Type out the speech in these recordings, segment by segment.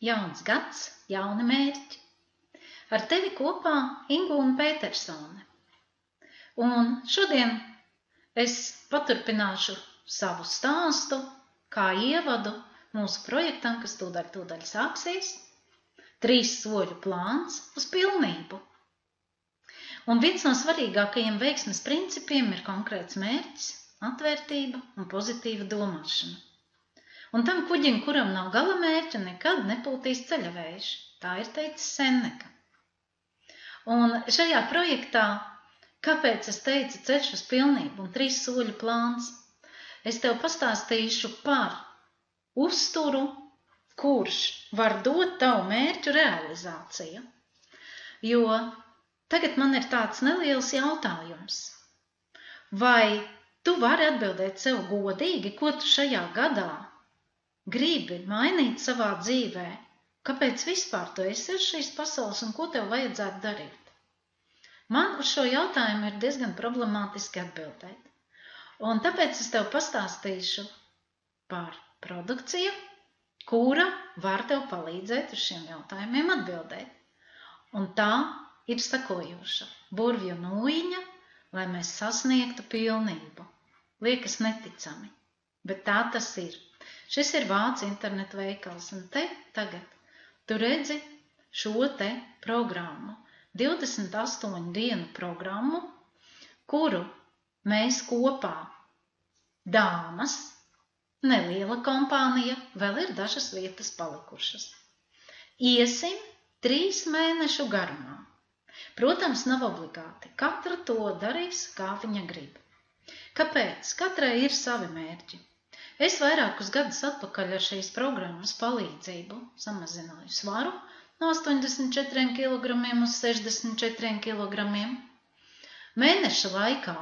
Jauns gads, jauni mērķi. Ar tevi kopā Ingūna Petersone. Un šodien es paturpināšu savu stāstu, kā ievadu mūsu projektam, kas tūdaļ sāksies. 3 soļu plāns uz pilnību. Un viens no svarīgākajiem veiksmes principiem ir konkrēts mērķis, atvērtība un pozitīva domāšana. Un tam kuģim, kuram nav gala mērķa, nekad nepūtīs ceļavējš. Tā ir teicis Seneka. Un šajā projektā, kāpēc es teicu ceļš uz pilnību un 3 soļu plāns, es tev pastāstīšu par uzturu, kurš var dot tavu mērķu realizāciju. Jo tagad man ir tāds neliels jautājums. Vai tu vari atbildēt sev godīgi, ko tu šajā gadā gribi mainīt savā dzīvē? Kāpēc vispār tu esi uz šīs pasaules un ko tev vajadzētu darīt? Man uz šo jautājumu ir diezgan problemātiski atbildēt. Un tāpēc es tev pastāstīšu par produkciju, kura var tev palīdzēt uz šiem jautājumiem atbildēt. Un tā ir sakojoša burvju nūjiņa, lai mēs sasniegtu pilnību. Liekas neticami, bet tā tas ir. Šis ir vācu internetu veikals, un te tagad tu redzi šo te programmu, 28 dienu programmu, kuru mēs kopā, dāmas, neliela kompānija, vēl ir dažas vietas palikušas. Iesim 3 mēnešu garumā. Protams, nav obligāti. Katra to darīs, kā viņa grib. Kāpēc? Katrai ir savi mērķi. Es vairākus gadus atpakaļ ar šīs programmas palīdzību samazināju svaru no 84 kg uz 64 kg. Mēneša laikā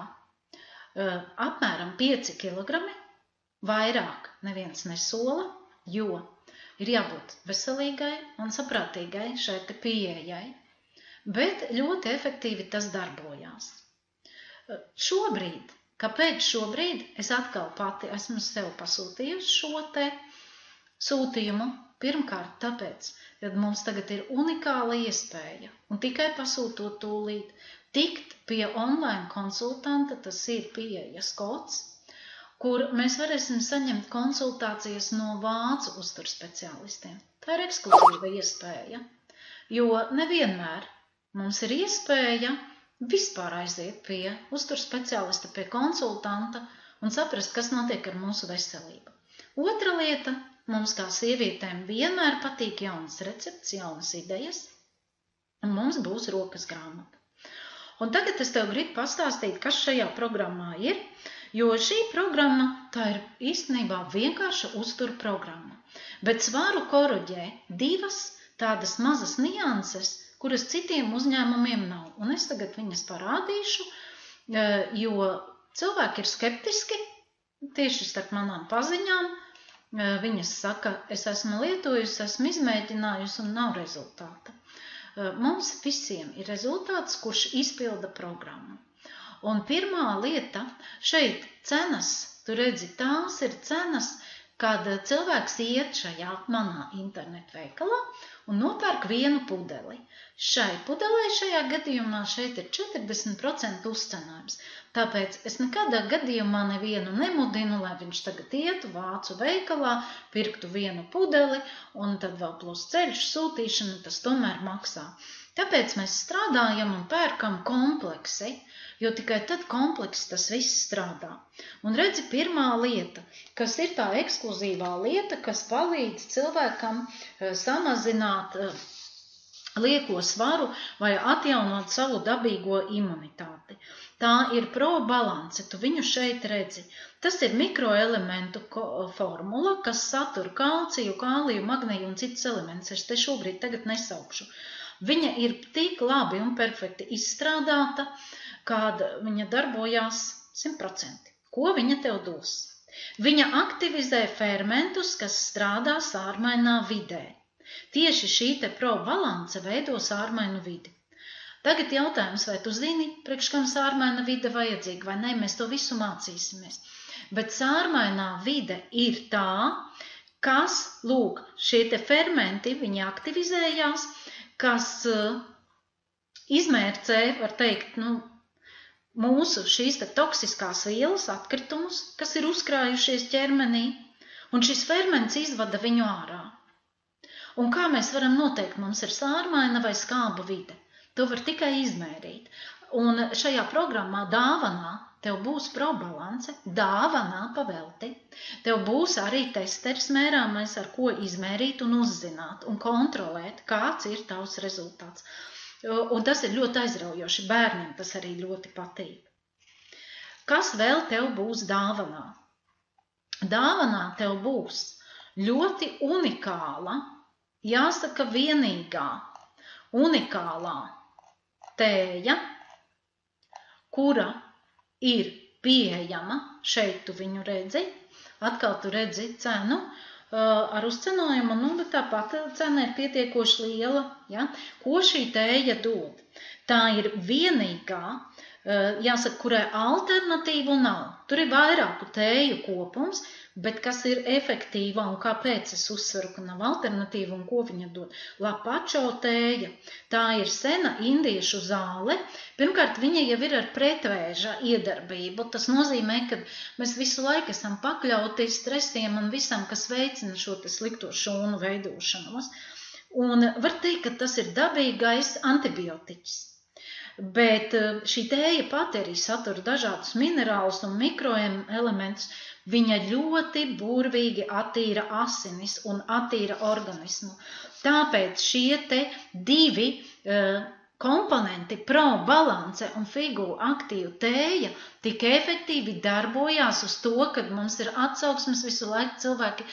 apmēram 5 kg, vairāk neviens nesola, jo ir jābūt veselīgai un saprātīgai šai te pieejai. Bet ļoti efektīvi tas darbojās. Šobrīd, kāpēc šobrīd es atkal pati esmu sev pasūtījusi šo te sūtījumu? Pirmkārt tāpēc, kad mums tagad ir unikāla iespēja un tikai pasūtot tūlīt tikt pie online konsultanta, tas ir pieejas kods, kur mēs varēsim saņemt konsultācijas no vācu uzturspeciālistiem. Tā ir ekskluzīva iespēja, jo nevienmēr mums ir iespēja vispār aiziet pie uzturspeciālista, pie konsultanta un saprast, kas notiek ar mūsu veselību. Otra lieta, mums kā sievietēm vienmēr patīk jaunas receptes, jaunas idejas, un mums būs rokas grāmata. Un tagad es tev gribu pastāstīt, kas šajā programmā ir, jo šī programma, tā ir īstenībā vienkārša uzturu programma, bet svaru koroģē 2 tādas mazas nianses, kuras citiem uzņēmumiem nav. Un es tagad viņas parādīšu, jo cilvēki ir skeptiski, tieši starp manām paziņām. Viņas saka, es esmu lietojusi, esmu izmēģinājusi un nav rezultāta. Mums visiem ir rezultāts, kurš izpilda programmu. Un pirmā lieta, šeit cenas, tu redzi, tās ir cenas, kad cilvēks iet šajā manā internetu veikalā un nopērk vienu pudeli. Šai pudelei šajā gadījumā šeit ir 40% uzcenājums. Tāpēc es nekādā gadījumā nevienu nemudinu, lai viņš tagad ietu vācu veikalā, pirktu vienu pudeli un tad vēl plus ceļš sūtīšana, tas tomēr maksā. Tāpēc mēs strādājam un pērkam kompleksi, jo tikai tad kompleksi tas viss strādā. Un redzi, pirmā lieta, kas ir tā ekskluzīvā lieta, kas palīdz cilvēkam samazināt lieko svaru vai atjaunot savu dabīgo imunitāti. Tā ir probalance, tu viņu šeit redzi. Tas ir mikroelementu formula, kas satur kalciju, kāliju, magniju un citus elementus. Es te šobrīd tagad nesaukšu. Viņa ir tik labi un perfekti izstrādāta, kad viņa darbojās 100%. Ko viņa tev dos? Viņa aktivizē fermentus, kas strādā sārmainā vidē. Tieši šī te probalance veido sārmainu vidi. Tagad jautājums, vai tu zini, priekš kam sārmaina vide vajadzīga, vai ne, mēs to visu mācīsimies. Bet sārmainā vide ir tā, kas, lūk, šie te fermenti, viņi aktivizējās, kas izmērcē, var teikt, mūsu šīs te toksiskās vielas atkritumus, kas ir uzkrājušies ķermenī, un šis ferments izvada viņu ārā. Un kā mēs varam noteikt, mums ir sārmaina vai skāba vide? To var tikai izmērīt. Un šajā programmā dāvanā tev būs probalance, dāvanā pavelti. Tev būs arī testeris mērāmais, ar ko izmērīt un uzzināt un kontrolēt, kāds ir tavs rezultāts. Un tas ir ļoti aizraujoši. Bērniem tas arī ļoti patīk. Kas vēl tev būs dāvanā? Dāvanā tev būs ļoti unikāla, jāsaka vienīgā, unikālā tēja, kura ir pieejama, šeit tu viņu redzi, atkal tu redzi cenu ar uzcenojumu, bet tāpat cena ir pietiekoši liela, ja? Ko šī tēja dod? Tā ir vienīgā, jāsaka, kurai alternatīvu nav. Tur ir vairāku tēju kopums, bet kas ir efektīva un kāpēc es uzsveru, ka nav alternatīva un ko viņa dod? Lapačo tēja. Tā ir sena indiešu zāle. Pirmkārt, viņa jau ir ar pretvēža iedarbību. Tas nozīmē, ka mēs visu laiku esam pakļauti stresiem un visam, kas veicina šo te slikto šūnu veidošanos. Un var teikt, ka tas ir dabīgais antibiotiķis. Bet šī tēja pati arī satura dažādus minerālus un mikroelementus. Viņa ļoti burvīgi attīra asinis un attīra organismu. Tāpēc šie te divi komponenti, probalance un figūra aktīva tēja, tik efektīvi darbojās uz to, kad mums ir atsauksmes visu laiku, cilvēki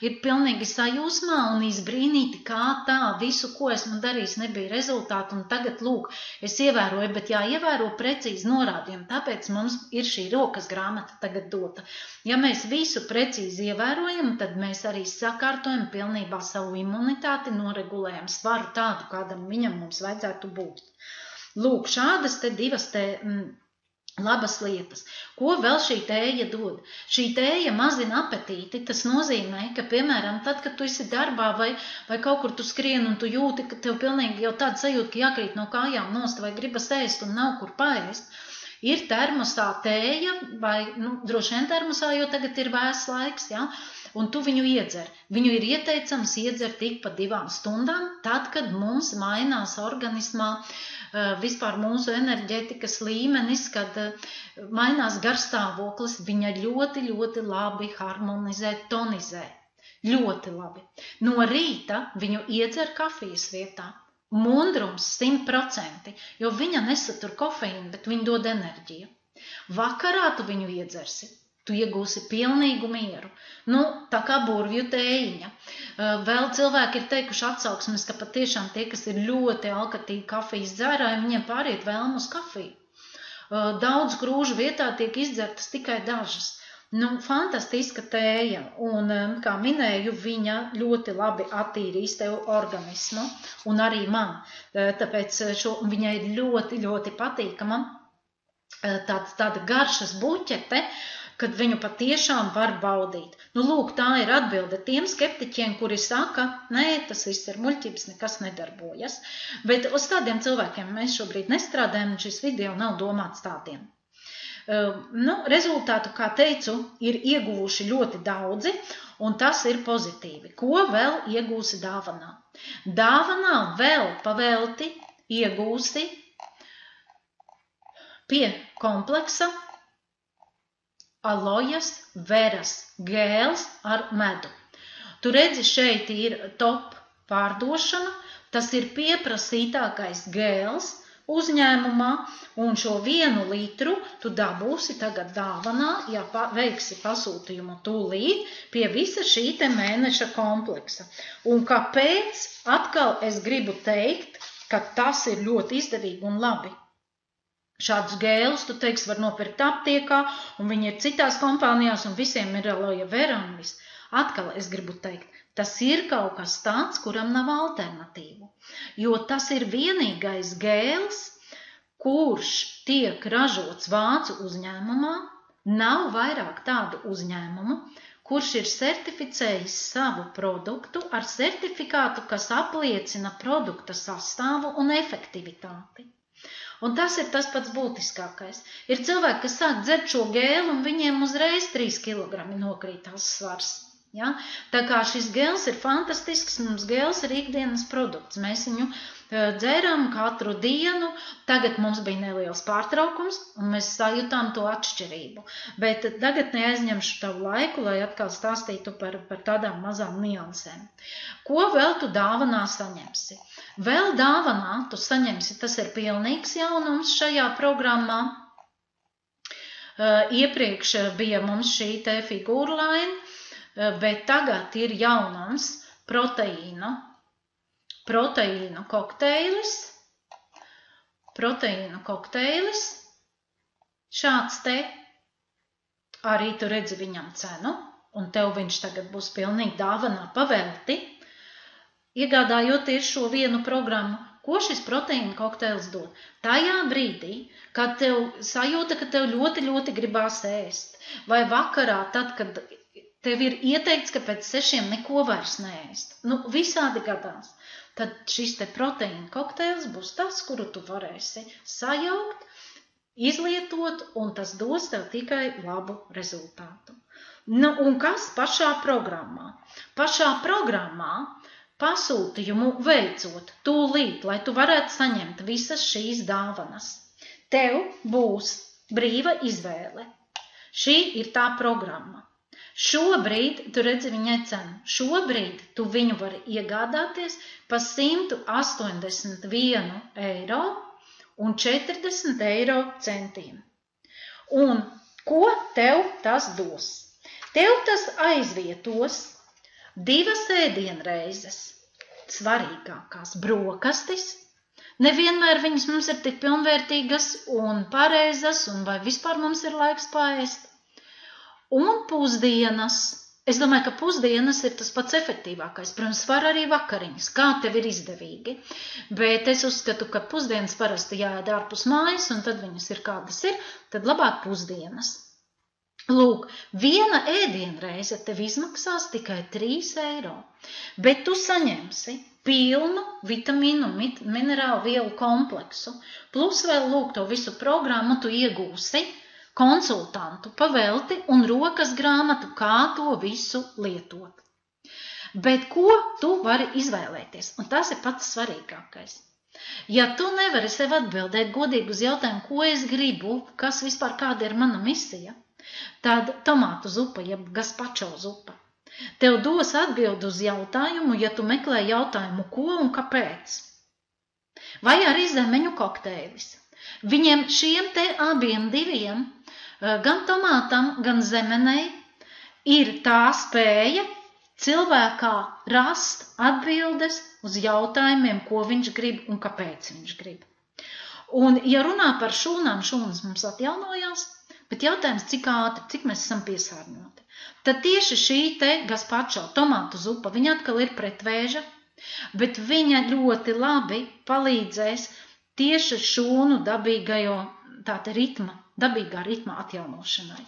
ir pilnīgi sajūsmā un izbrīnīti, kā tā visu, ko esmu darījis, nebija rezultāti, un tagad, lūk, es ievēroju, bet jāievēro precīzi norādījumi, tāpēc mums ir šī rokas grāmata tagad dota. Ja mēs visu precīzi ievērojam, tad mēs arī sakārtojam pilnībā savu imunitāti, noregulējam svaru tādu, kādam viņam mums vajadzētu būt. Lūk, šādas te divas labas lietas. Ko vēl šī tēja dod? Šī tēja mazina apetīti. Tas nozīmē, ka, piemēram, tad, kad tu esi darbā vai kaut kur tu skrien un tu jūti, ka tev pilnīgi jau tāda sajūta, ka jākrīt no kājām nost vai gribas ēst un nav kur paēst, ir termosā tēja vai, droši vien termosā, jo tagad ir vēss laiks, ja? Un tu viņu iedzer. Viņu ir ieteicams iedzert tik pa 2 stundām, tad, kad mums mainās organismā vispār mūsu enerģētikas līmenis, kad mainās garstāvoklis, viņa ļoti, ļoti labi harmonizē, tonizē. Ļoti labi. No rīta viņu iedzer kafijas vietā. Mundrums 100%, jo viņa nesatur kofeīnu, bet viņa dod enerģiju. Vakarā tu viņu iedzersi. Tu iegūsi pilnīgu mieru. Tā kā burvju tējiņa. Vēl cilvēki ir teikuši atsauksmes, ka patiešām tie, kas ir ļoti alkatīgi kafijas dzērāji, viņiem pāriet vēlmu uz kafiju. Daudz krūžu vietā tiek izdzertas tikai dažas. Fantastiska tēja, un, kā minēju, viņa ļoti labi attīrīs tev organismu, un arī man. Tāpēc viņai ir ļoti, ļoti patīkama tāda garšas buķete, kad viņu patiešām var baudīt. Lūk, tā ir atbilde tiem skeptiķiem, kuri saka, nē, tas viss ir muļķības, nekas nedarbojas. Bet uz tādiem cilvēkiem mēs šobrīd nestrādājam, un šis video nav domāts tādiem. Rezultātu, kā teicu, ir ieguvuši ļoti daudzi, un tas ir pozitīvi. Ko vēl iegūsi dāvanā? Dāvanā vēl pavelti iegūsi pie kompleksa alojas veras gēls ar medu. Tu redzi, šeit ir top pārdošana, tas ir pieprasītākais gēls uzņēmumā, un šo 1 litru tu dabūsi tagad dāvanā, ja veiksi pasūtījumu tūlīt pie visa šī te mēneša kompleksa. Un kāpēc atkal es gribu teikt, ka tas ir ļoti izdevīgi un labi? Šādus gēlus, tu teiksi, var nopirkt aptiekā, un viņi ir citās kompānijās, un visiem ir aloja vera un viss. Atkal es gribu teikt, tas ir kaut kas tāds, kuram nav alternatīvu, jo tas ir vienīgais gēls, kurš tiek ražots vācu uzņēmumā, nav vairāk tādu uzņēmumu, kurš ir certificējis savu produktu ar certifikātu, kas apliecina produkta sastāvu un efektivitāti. Un tas ir tas pats būtiskākais. Ir cilvēki, kas sāk dzert šo gēlu, un viņiem uzreiz 3 kilogrami nokrītās svars. Ja? Tā kā šis gēls ir fantastisks, mums gēls ir ikdienas produkts. Mēs viņu dzērām katru dienu, tagad mums bija neliels pārtraukums, un mēs sajūtām to atšķirību. Bet tagad neaizņemšu tavu laiku, lai atkal stāstītu par tādām mazām niansēm. Ko vēl tu dāvanā saņemsi? Vēl dāvanā tu saņemsi, tas ir pilnīgs jaunums šajā programmā. Iepriekš bija mums šī te figūrlaina, bet tagad ir jaunums proteīnu kokteilis, šāds te, arī tu redzi viņam cenu, un tev viņš tagad būs pilnīgi dāvanā pavelti, iegādājoties šo vienu programmu. Ko šis proteīna kokteils dod? Tajā brīdī, kad tev sajūta, ka tev ļoti, ļoti gribās ēst, vai vakarā, tad, kad tev ir ieteikts, ka pēc 6 neko vairs neēst, visādi gadās, tad šis te proteīna kokteils būs tas, kuru tu varēsi sajaukt, izlietot, un tas dos tev tikai labu rezultātu. Un kas pašā programmā? Pašā programmā pasūtījumu veicot tūlīt, lai tu varētu saņemt visas šīs dāvanas. Tev būs brīva izvēle. Šī ir tā programma. Šobrīd, tu redzi viņai cenu, šobrīd tu viņu vari iegādāties pa 181 eiro un 40 eiro centiem. Un ko tev tas dos? Tev tas aizvietos 2 ēdienreizes, svarīgākās brokastis. Nevienmēr viņas mums ir tik pilnvērtīgas un pareizas, un vai vispār mums ir laiks paēst. Un pusdienas. Es domāju, ka pusdienas ir tas pats efektīvākais. Protams, var arī vakariņas, kā tev ir izdevīgi. Bet es uzskatu, ka pusdienas parasti jāēd ārpus mājas, un tad viņas ir kādas ir, tad labāk pusdienas. Lūk, viena ēdienreize tev izmaksās tikai 3 eiro, bet tu saņemsi pilnu vitamīnu un minerālu vielu kompleksu, plus vēl lūk to visu programmu tu iegūsi, konsultantu pavelti un rokas grāmatu, kā to visu lietot. Bet ko tu vari izvēlēties? Un tas ir pats svarīgākais. Ja tu nevari sev atbildēt godīgi uz jautājumu, ko es gribu, kas vispār kāda ir mana misija, tad tomātu zupa, jeb gazpacho zupa. Tev dos atbildi uz jautājumu, ja tu meklē jautājumu, ko un kāpēc. Vai arī zemeņu kokteilis. Viņiem šiem te abiem diviem, gan tomātam, gan zemenei, ir tā spēja cilvēkā rast atbildes uz jautājumiem, ko viņš grib un kāpēc viņš grib. Un, ja runā par šūnām, šūnas mums atjaunojās, bet jautājums, cik ātri, cik mēs esam piesārņoti. Tad tieši šī te gazpacho tomātu zupa, viņa atkal ir pretvēža, bet viņa ļoti labi palīdzēs tieši šūnu dabīgā ritma atjaunošanai.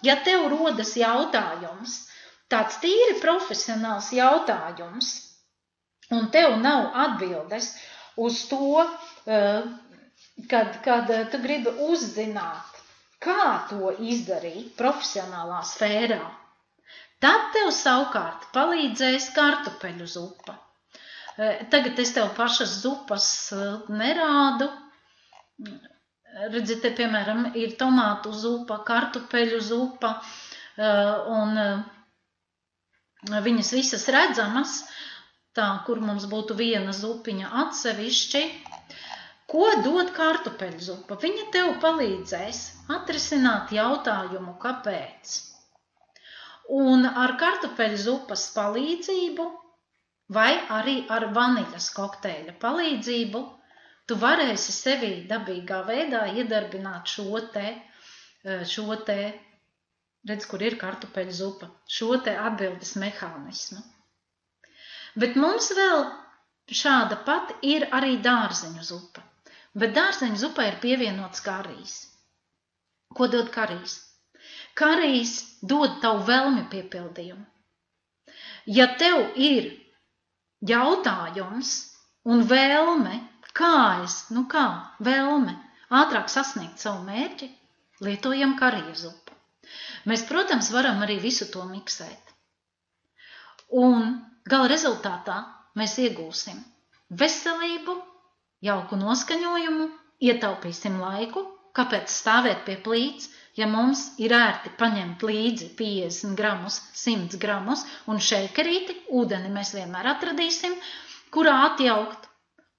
Ja tev rodas jautājums, tāds tīri profesionāls jautājums, un tev nav atbildes uz to, kad tu gribi uzzināt, kā to izdarīt profesionālā sfērā, tad tev savukārt palīdzēs kartupeļu zupa. Tagad es tev pašas zupas nerādu. Redziet, te, piemēram, ir tomātu zupa, kartupeļu zupa, un viņas visas redzamas, tā, kur mums būtu viena zupiņa atsevišķi. Ko dod kartupeļu zupa? Viņa tev palīdzēs atrisināt jautājumu, kāpēc. Un ar kartupeļu zupas palīdzību, vai arī ar vaniļas kokteļa palīdzību, tu varēsi sevī dabīgā veidā iedarbināt šo te, redz, kur ir kartupeļu zupa, šo te atbildes mehānismu. Bet mums vēl šāda pat ir arī dārzeņu zupa. Bet dārzeņu zupai ir pievienots karijas. Ko dod karijas? Karijs dod tavu vēlmju piepildījumu. Ja tev ir jautājums un vēlme, vēlme ātrāk sasniegt savu mērķi, lietojam karija zupu. Mēs, protams, varam arī visu to miksēt. Un gala rezultātā mēs iegūsim veselību, jauku noskaņojumu, ietaupīsim laiku, kāpēc stāvēt pie plīts, ja mums ir ērti paņemt līdzi 50 gramus, 100 gramus un šeikarīti, ūdeni mēs vienmēr atradīsim, kurā atjaukt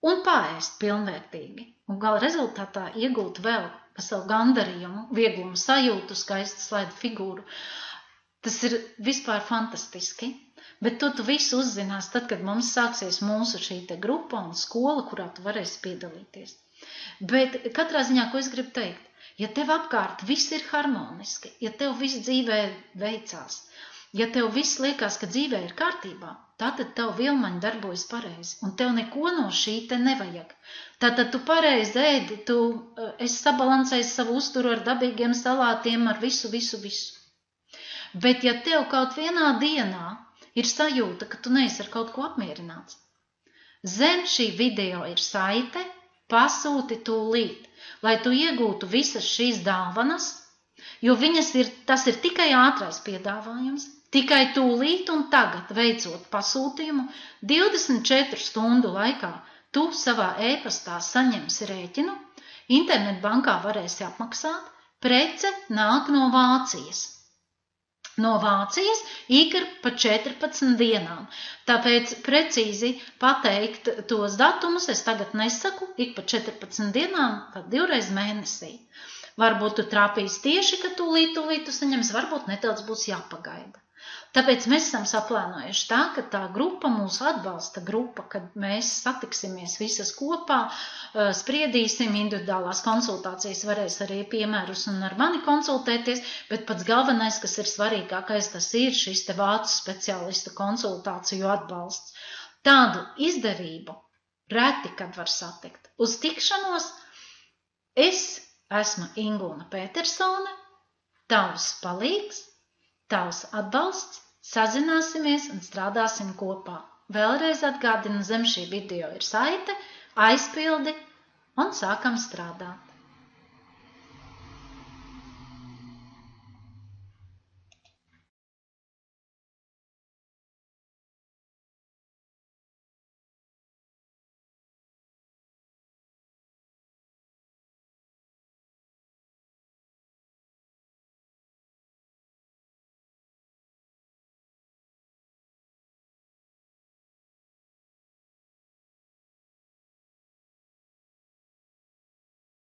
un paēst pilnvērtīgi. Un gala rezultātā iegūt vēl pa savu gandarījumu, vieglumu sajūtu, skaistu slaidu figūru. Tas ir vispār fantastiski, bet to tu visu uzzinās tad, kad mums sāksies mūsu šī te grupa un skola, kurā tu varēsi piedalīties. Bet katrā ziņā, ko es gribu teikt, ja tev apkārt viss ir harmoniski, ja tev viss dzīvē veicās, ja tev viss liekas, ka dzīvē ir kārtībā, tātad tev vilmaņi darbojas pareizi, un tev neko no šī te nevajag. Tātad tu pareizi ēdi, es sabalansēju savu uzturu ar dabīgiem salātiem, ar visu. Bet ja tev kaut vienā dienā ir sajūta, ka tu neesi ar kaut ko apmierināts, zem šī video ir saite, pasūti tūlīt, lai tu iegūtu visas šīs dāvanas, jo tas ir tikai ātrais piedāvājums, tikai tūlīt un tagad veicot pasūtījumu 24 stundu laikā tu savā e-pastā saņemsi rēķinu, internetbankā varēsi apmaksāt, prece nāk no Vācijas. No Vācijas ik pa 14 dienām. Tāpēc precīzi pateikt tos datumus es tagad nesaku, ik pa 14 dienām, tad 2 reiz mēnesī. Varbūt tu trāpīs tieši, ka tūlīt tu saņems, varbūt nedaudz būs jāpagaida. Tāpēc mēs esam saplānojuši tā, ka tā grupa, mūsu atbalsta grupa, kad mēs satiksimies visas kopā, spriedīsim, individuālās konsultācijas varēs arī piemērus un ar mani konsultēties, bet pats galvenais, kas ir svarīgākais, tas ir šis te vācu speciālista konsultāciju atbalsts. Tādu izdevību reti, kad var satikt. Uz tikšanos es esmu Ingūna Petersone, tavs palīgs, tavs atbalsts, sazināsimies un strādāsim kopā. Vēlreiz atgādinu, zem šī video ir saite, aizpildi un sākam strādāt.